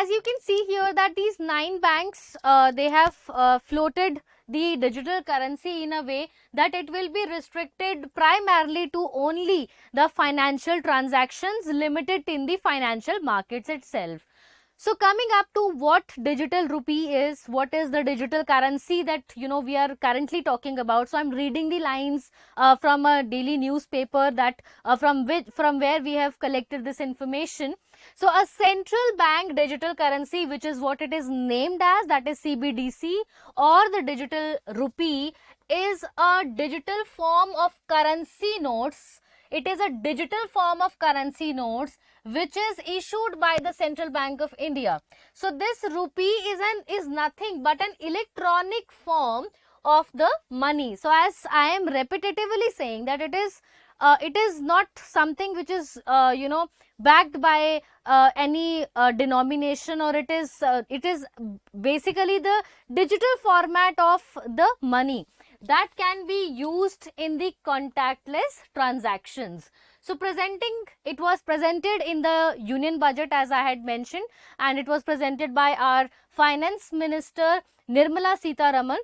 as you can see here that these 9 banks, they have floated the digital currency in a way that it will be restricted primarily to only the financial transactions, limited in the financial markets itself. So coming up to what digital rupee is, what is the digital currency that we are currently talking about. So I'm reading the lines from a daily newspaper that from where we have collected this information. So a central bank digital currency, which is what it is named as, that is CBDC, or the digital rupee, is a digital form of currency notes. It is a digital form of currency notes which is issued by the Central Bank of India. So this rupee is nothing but an electronic form of the money. So as I am repetitively saying that it is not something which is backed by any denomination, or it is basically the digital format of the money that can be used in the contactless transactions. So it was presented in the Union Budget, as I had mentioned, and it was presented by our Finance Minister Nirmala Sitharaman.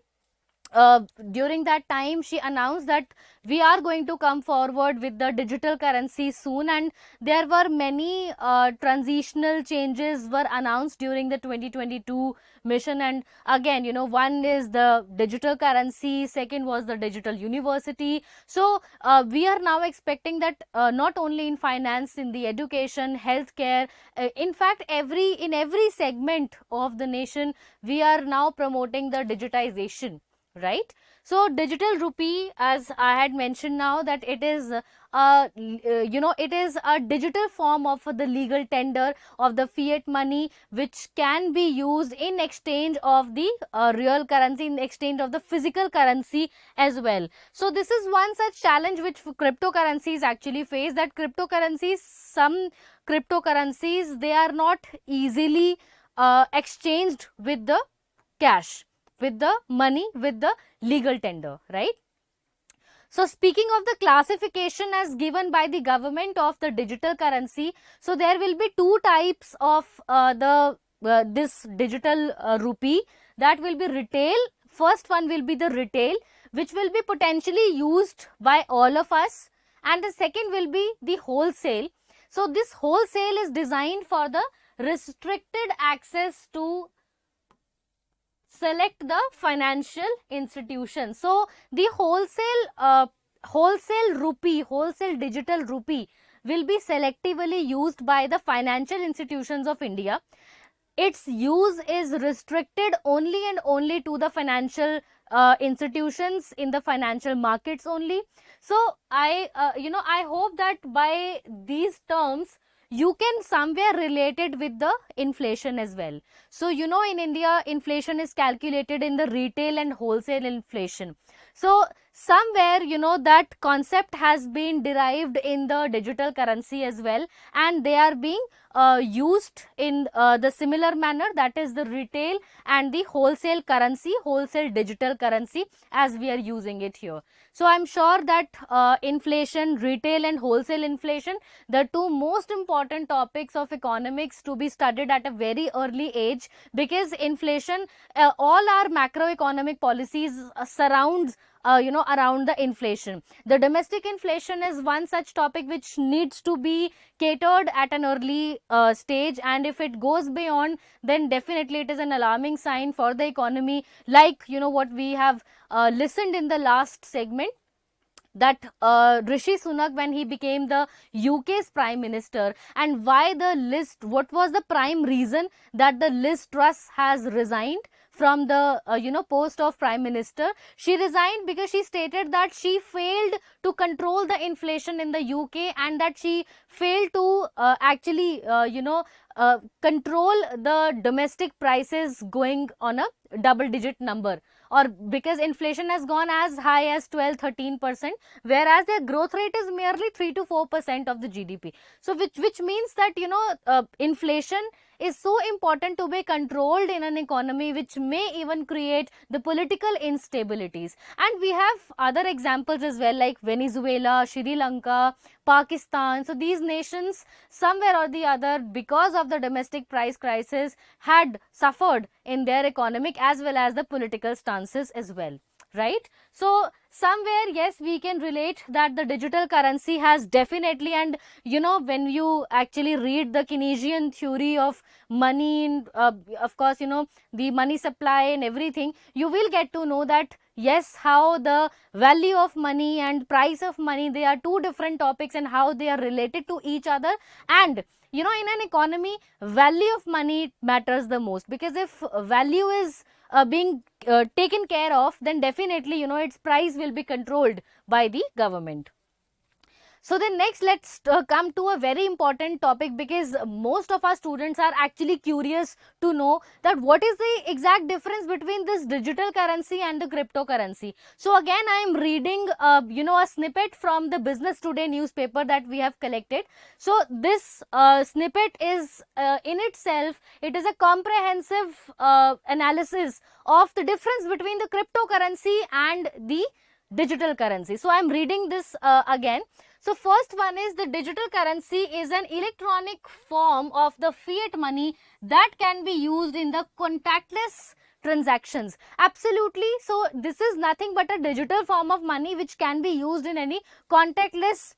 During that time, she announced that we are going to come forward with the digital currency soon, and there were many transitional changes were announced during the 2022 mission. And again, one is the digital currency, second was the digital university. So we are now expecting that not only in finance, in the education, healthcare, in fact in every segment of the nation, we are now promoting the digitization. Right. So digital rupee, as I had mentioned now, that it is it is a digital form of the legal tender of the fiat money, which can be used in exchange of the real currency, in exchange of the physical currency as well. So this is one such challenge which cryptocurrencies actually face, that some cryptocurrencies, they are not easily exchanged with the cash, with the money, with the legal tender, right? So speaking of the classification as given by the government of the digital currency, so there will be two types of this digital rupee. That will be retail. First one will be the retail, which will be potentially used by all of us, and the second will be the wholesale. So this wholesale is designed for the restricted access to select the financial institution. So the wholesale rupee, wholesale digital rupee will be selectively used by the financial institutions of India. Its use is restricted only and only to the financial institutions in the financial markets only. So I hope that by these terms you can somewhere relate it with the inflation as well. So in India, inflation is calculated in the retail and wholesale inflation. So somewhere that concept has been derived in the digital currency as well, and they are being used in the similar manner, that is the retail and the wholesale currency, wholesale digital currency, as we are using it here. So I'm sure that inflation, retail and wholesale inflation, the two most important topics of economics to be studied at a very early age, because inflation, all our macroeconomic policies surrounds around the inflation. The domestic inflation is one such topic which needs to be catered at an early stage, and if it goes beyond, then definitely it is an alarming sign for the economy, like what we have listened in the last segment, that Rishi Sunak, when he became the UK's Prime Minister, and why the list, what was the prime reason that the Liz Truss has resigned from the post of Prime Minister. She resigned because she stated that she failed to control the inflation in the UK, and that she failed to actually control the domestic prices going on a double digit number, or because inflation has gone as high as 12-13%, whereas their growth rate is merely 3 to 4% of the GDP. So which means that inflation is so important to be controlled in an economy, which may even create the political instabilities. And we have other examples as well, like Venezuela, Sri Lanka, Pakistan. So these nations, somewhere or the other, because of the domestic price crisis, had suffered in their economic as well as the political stances as well, right? So somewhere, yes, we can relate that the digital currency has definitely, and when you actually read the Keynesian theory of money, and of course, the money supply and everything, you will get to know that yes, how the value of money and price of money, they are two different topics, and how they are related to each other. And in an economy, value of money matters the most, because if value is being taken care of, then definitely its price will be controlled by the government. So then next, let's come to a very important topic, because most of our students are actually curious to know that what is the exact difference between this digital currency and the cryptocurrency. So again, I am reading a snippet from the Business Today newspaper that we have collected. So this snippet is in itself, it is a comprehensive analysis of the difference between the cryptocurrency and the digital currency. So I am reading this again. So first one is, the digital currency is an electronic form of the fiat money that can be used in the contactless transactions. Absolutely. So this is nothing but a digital form of money which can be used in any contactless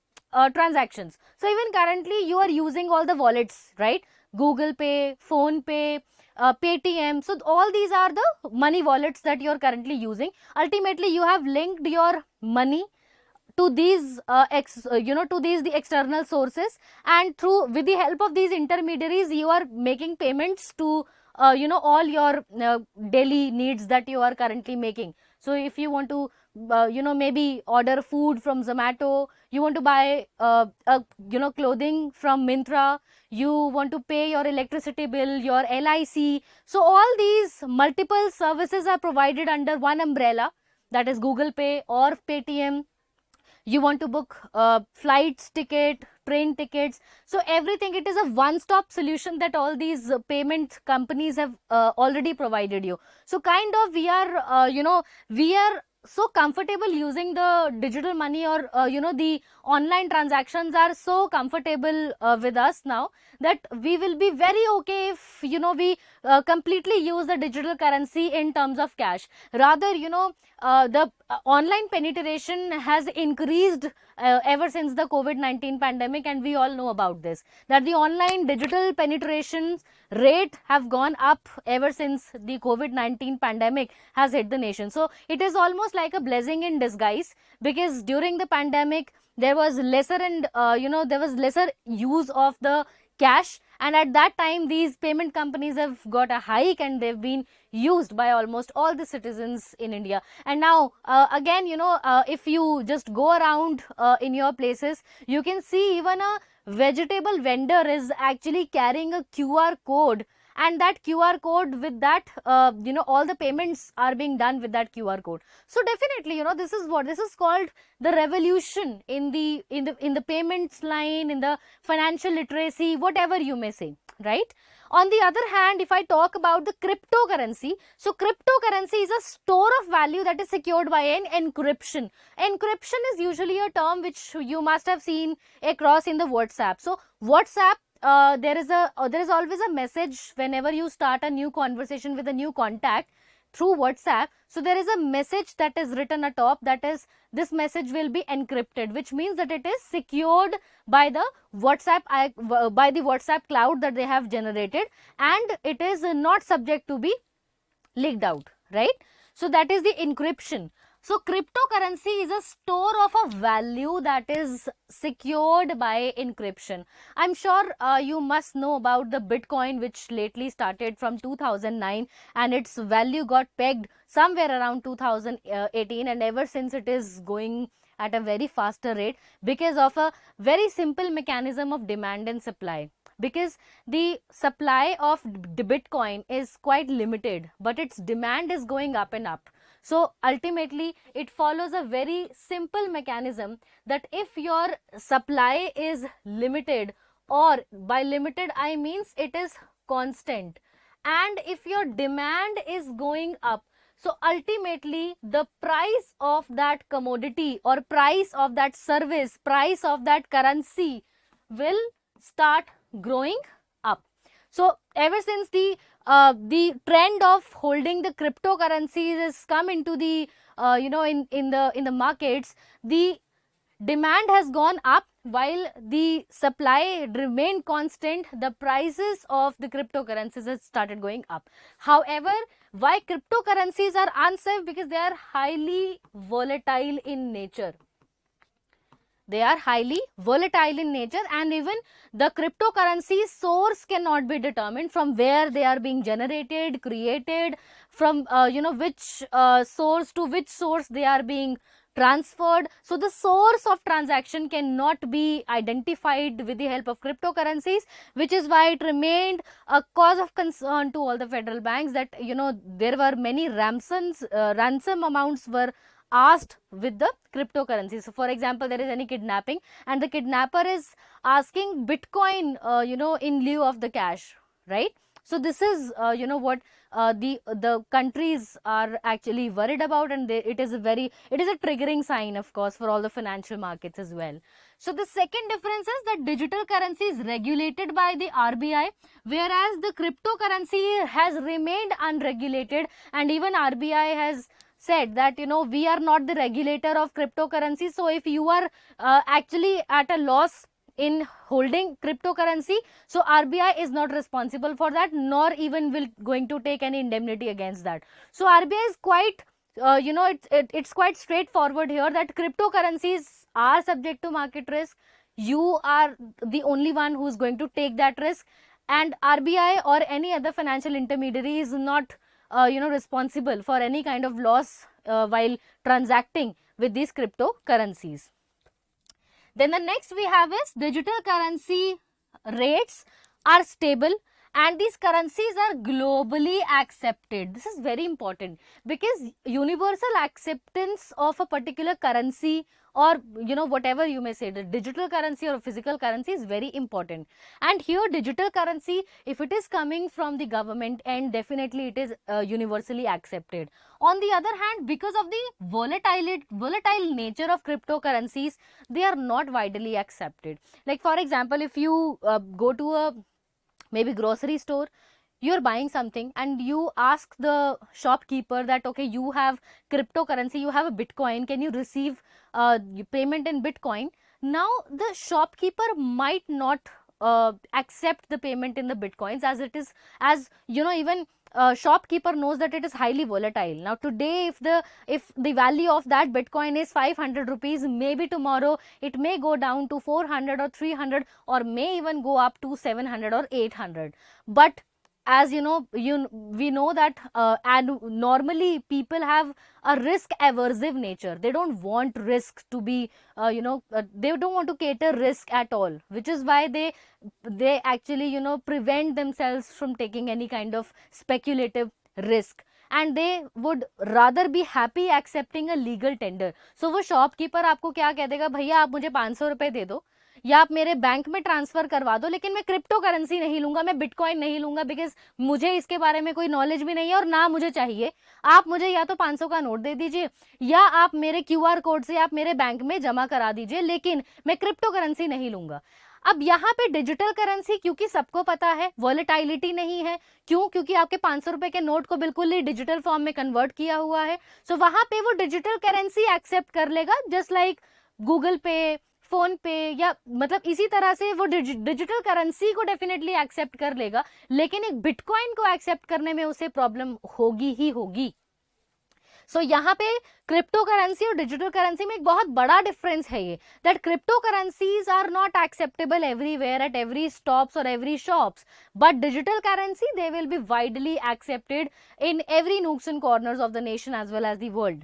transactions. So even currently you are using all the wallets, right? Google Pay, Phone Pay, Paytm. So all these are the money wallets that you are currently using. Ultimately, you have linked your money to these the external sources, and with the help of these intermediaries, you are making payments to all your daily needs that you are currently making. So if you want to maybe order food from Zomato, you want to buy clothing from Myntra, you want to pay your electricity bill, your LIC. So all these multiple services are provided under one umbrella, that is Google Pay or Paytm. You want to book flights ticket, train tickets, so everything, it is a one-stop solution that all these payment companies have already provided you. So kind of we are so comfortable using the digital money, or the online transactions are so comfortable with us now, that we will be very okay if we completely use the digital currency in terms of cash. Rather, the online penetration has increased ever since the COVID-19 pandemic, and we all know about this, that the online digital penetration rate have gone up ever since the COVID-19 pandemic has hit the nation. So it is almost like a blessing in disguise, because during the pandemic there was lesser and there was lesser use of the cash, and at that time these payment companies have got a hike, and they've been used by almost all the citizens in India. And now again, if you just go around in your places, you can see even a vegetable vendor is actually carrying a QR code, and that QR code, with that all the payments are being done with that QR code. So definitely, this is called the revolution in the payments line, in the financial literacy, whatever you may say, right? On the other hand, if I talk about the cryptocurrency, so cryptocurrency is a store of value that is secured by an encryption. Encryption is usually a term which you must have seen across in the WhatsApp. So WhatsApp, there is always a message whenever you start a new conversation with a new contact through WhatsApp. So there is a message that is written atop, that is, this message will be encrypted, which means that it is secured by the WhatsApp cloud that they have generated, and it is not subject to be leaked out, right? So that is the encryption. So cryptocurrency is a store of a value that is secured by encryption. I'm sure you must know about the Bitcoin, which lately started from 2009, and its value got pegged somewhere around 2018, and ever since it is going at a very faster rate, because of a very simple mechanism of demand and supply. Because the supply of the Bitcoin is quite limited, but its demand is going up and up. So ultimately, it follows a very simple mechanism, that if your supply is limited, or by limited I means it is constant, and if your demand is going up, so ultimately the price of that commodity or price of that service, price of that currency will start growing up. So ever since the trend of holding the cryptocurrencies has come into the in the markets, the demand has gone up while the supply remained constant. The prices of the cryptocurrencies has started going up. However, why cryptocurrencies are unsafe? Because they are highly volatile in nature. They are highly volatile in nature, and even the cryptocurrency source cannot be determined from where they are being generated, created, from which source to which source they are being transferred. So the source of transaction cannot be identified with the help of cryptocurrencies, which is why it remained a cause of concern to all the federal banks that there were many ransom amounts were asked with the cryptocurrency. So for example, there is any kidnapping and the kidnapper is asking Bitcoin in lieu of the cash, right? So this is what the countries are actually worried about, and it is a triggering sign, of course, for all the financial markets as well. So the second difference is that digital currency is regulated by the RBI, whereas the cryptocurrency has remained unregulated, and even RBI has said that we are not the regulator of cryptocurrency. So if you are actually at a loss in holding cryptocurrency, so RBI is not responsible for that, nor even will going to take any indemnity against that. So RBI is quite it's quite straightforward here that cryptocurrencies are subject to market risk. You are the only one who is going to take that risk, and RBI or any other financial intermediary is not responsible for any kind of loss while transacting with these cryptocurrencies. Then the next we have is digital currency rates are stable and these currencies are globally accepted. This is very important because universal acceptance of a particular currency, or whatever you may say, the digital currency or physical currency, is very important. And here digital currency, if it is coming from the government, and definitely it is universally accepted. On the other hand, because of the volatile nature of cryptocurrencies, they are not widely accepted. Like for example, if you go to a maybe grocery store, you're buying something and you ask the shopkeeper that okay, you have cryptocurrency, you have a Bitcoin, can you receive payment in Bitcoin? Now the shopkeeper might not accept the payment in the Bitcoins, as it is, as even shopkeeper knows that it is highly volatile. Now today if the value of that Bitcoin is 500 rupees, maybe tomorrow it may go down to 400 or 300, or may even go up to 700 or 800. But as we know that and normally people have a risk aversive nature. They don't want risk to be they don't want to cater risk at all, which is why they actually prevent themselves from taking any kind of speculative risk, and they would rather be happy accepting a legal tender. So वो shopkeeper आपको क्या कह देगा, भैया आप मुझे 500 रुपए दे दो या आप मेरे बैंक में ट्रांसफर करवा दो, लेकिन मैं क्रिप्टो करेंसी नहीं लूंगा, मैं बिटकॉइन नहीं लूंगा, बिकॉज मुझे इसके बारे में कोई नॉलेज भी नहीं है और ना मुझे चाहिए। आप मुझे या तो 500 का नोट दे दीजिए या आप मेरे क्यूआर कोड से आप मेरे बैंक में जमा करा दीजिए, लेकिन मैं क्रिप्टो करेंसी नहीं लूंगा। अब यहाँ पे डिजिटल करेंसी, क्योंकि सबको पता है वॉलेटिलिटी नहीं है, क्यों? क्योंकि आपके 500 रुपए के नोट को बिल्कुल ही डिजिटल फॉर्म में कन्वर्ट किया हुआ है। सो वहां पे वो डिजिटल करेंसी एक्सेप्ट कर लेगा, जस्ट लाइक गूगल पे, फोन पे, या मतलब इसी तरह से वो डिजिटल करेंसी को डेफिनेटली एक्सेप्ट कर लेगा, लेकिन एक बिटकॉइन को एक्सेप्ट करने में उसे प्रॉब्लम होगी ही होगी। सो यहाँ पे क्रिप्टो करेंसी और डिजिटल करेंसी में एक बहुत बड़ा डिफरेंस है ये, that crypto currencies are not acceptable everywhere at every stops और every shops, but digital currency they will be widely accepted in every nooks and corners of the nation as well as the world.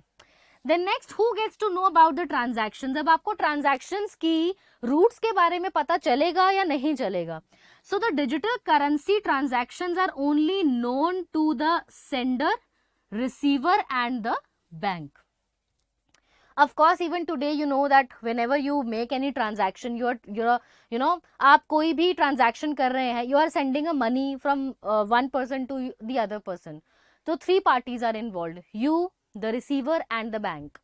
Then next, who gets to know about the transactions? अब आपको transactions की roots के बारे में पता चलेगा या नहीं चलेगा? So the digital currency transactions are only known to the sender, receiver and the bank. Of course, even today, you know that whenever you make any transaction, you're you know, आप कोई भी transaction कर रहे हैं, you are sending a money from one person to the other person. So three parties are involved: you, the receiver, and the bank.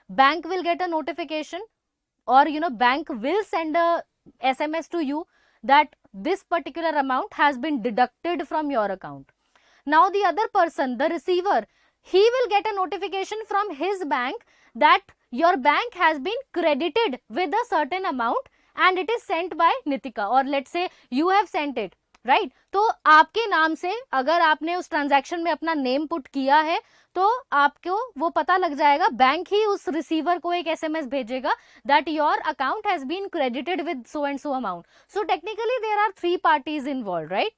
Bank will get a notification, or bank will send a SMS to you that this particular amount has been deducted from your account. Now the other person, the receiver, he will get a notification from his bank that your bank has been credited with a certain amount and it is sent by Nitika, or let's say you have sent it, right? तो आपके नाम से अगर आपने उस transaction में अपना name put किया है तो आपको वो पता लग जाएगा, बैंक ही उस रिसीवर को एक एसएमएस भेजेगा that your account has been credited with so and so amount. So technically there are three parties involved, right?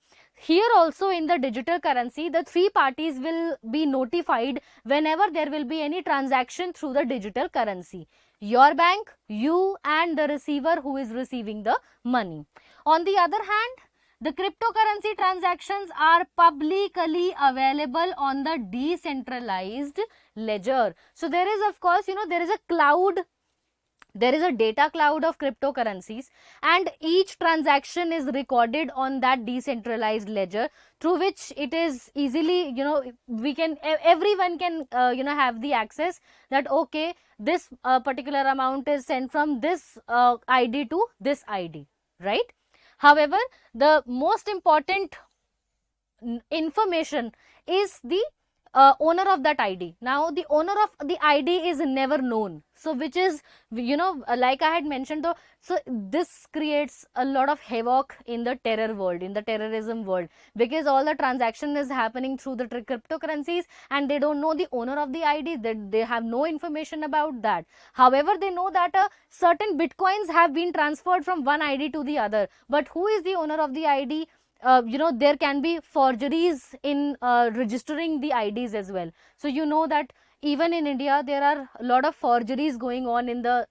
Here also in the digital currency, the three parties will be notified whenever there will be any transaction through the digital currency: your bank, you, and the receiver who is receiving the money. On the other hand, the cryptocurrency transactions are publicly available on the decentralized ledger. So there is, of course, there is a cloud. There is a data cloud of cryptocurrencies, and each transaction is recorded on that decentralized ledger, through which it is easily, everyone can, have the access that, okay, this particular amount is sent from this ID to this ID, right? However, the most important information is the owner of that ID. Now, the owner of the ID is never known. So, which is, like I had mentioned, though, so this creates a lot of havoc in the terror world, in the terrorism world, because all the transaction is happening through the cryptocurrencies and they don't know the owner of the ID, that they have no information about that. However, they know that certain bitcoins have been transferred from one ID to the other, but who is the owner of the ID? There can be forgeries in registering the IDs as well. So that even in India there are a lot of forgeries going on in the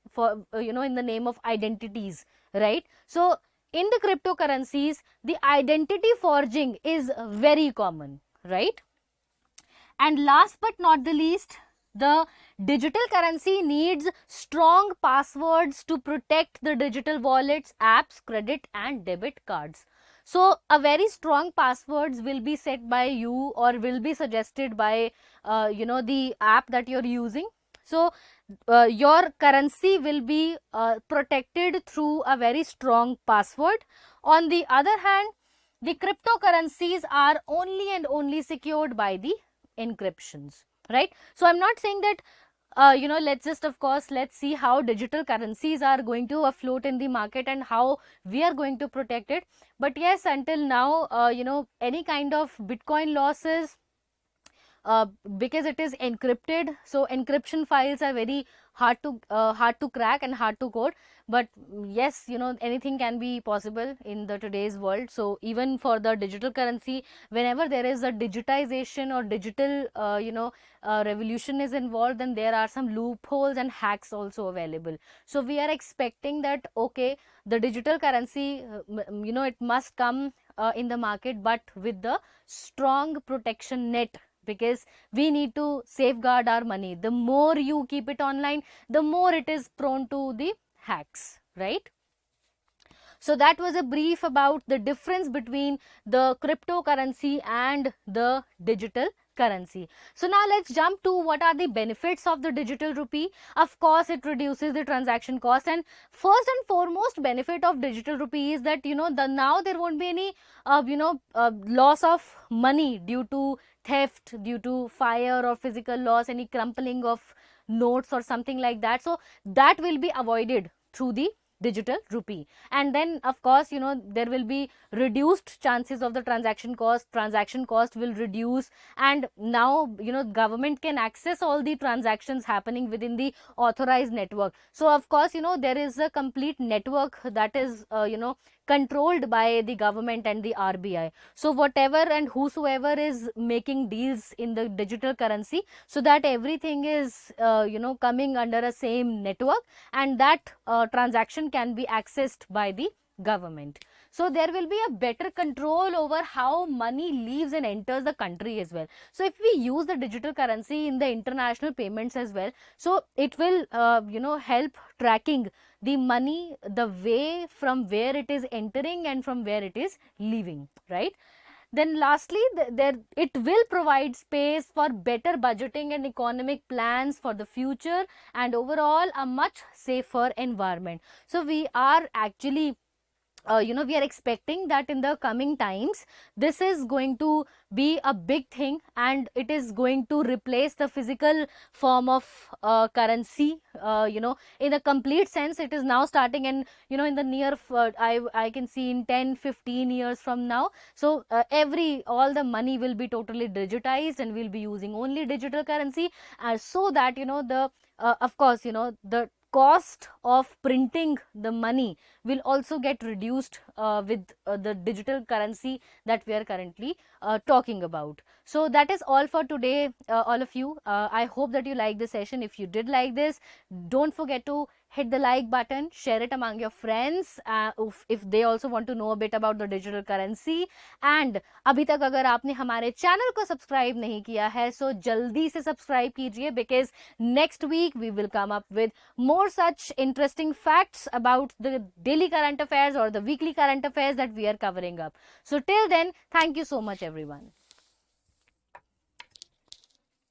in the name of identities, right? So in the cryptocurrencies, the identity forging is very common, right? And last but not the least, the digital currency needs strong passwords to protect the digital wallets, apps, credit and debit cards. So a very strong passwords will be set by you or will be suggested by the app that you're using. So your currency will be protected through a very strong password. On the other hand, the cryptocurrencies are only and only secured by the encryptions, right? So I'm not saying that let's see how digital currencies are going to afloat in the market and how we are going to protect it. But yes, until now, any kind of Bitcoin losses, because it is encrypted, so encryption files are very hard to crack and hard to code. But yes, anything can be possible in the today's world. So even for the digital currency, whenever there is a digitization or digital revolution is involved, then there are some loopholes and hacks also available. So we are expecting that, okay, the digital currency, it must come in the market, but with the strong protection net, because we need to safeguard our money. The more you keep it online, the more it is prone to the hacks, right? So that was a brief about the difference between the cryptocurrency and the digital currency. So now let's jump to what are the benefits of the digital rupee. Of course, it reduces the transaction cost, and first and foremost benefit of digital rupee is that now there won't be any loss of money due to theft, due to fire or physical loss, any crumpling of notes or something like that. So that will be avoided through the digital rupee. And then of course there will be reduced chances of the transaction cost will reduce, and now government can access all the transactions happening within the authorized network. So of course there is a complete network that is controlled by the government and the RBI. So whatever and whosoever is making deals in the digital currency, so that everything is coming under a same network, and that transaction can be accessed by the government. So there will be a better control over how money leaves and enters the country as well. So if we use the digital currency in the international payments as well, so it will help tracking the money, the way from where it is entering and from where it is leaving, right? Then lastly, it will provide space for better budgeting and economic plans for the future, and overall a much safer environment. So we are actually we are expecting that in the coming times this is going to be a big thing, and it is going to replace the physical form of currency, in a complete sense. It is now starting, and in the near I can see in 10-15 years from now, so all the money will be totally digitized, and we'll be using only digital currency, so that the of course the cost of printing the money will also get reduced with the digital currency that we are currently talking about. So that is all for today, all of you. I hope that you like this session. If you did like this, don't forget to hit the like button, share it among your friends if they also want to know a bit about the digital currency. And अभी तक अगर आपने हमारे channel को subscribe नहीं किया है, so जल्दी से सब्सक्राइब कीजिए, because next week we will come up with more such interesting facts about the daily current affairs or the weekly current affairs that we are covering up. So till then, thank you so much everyone.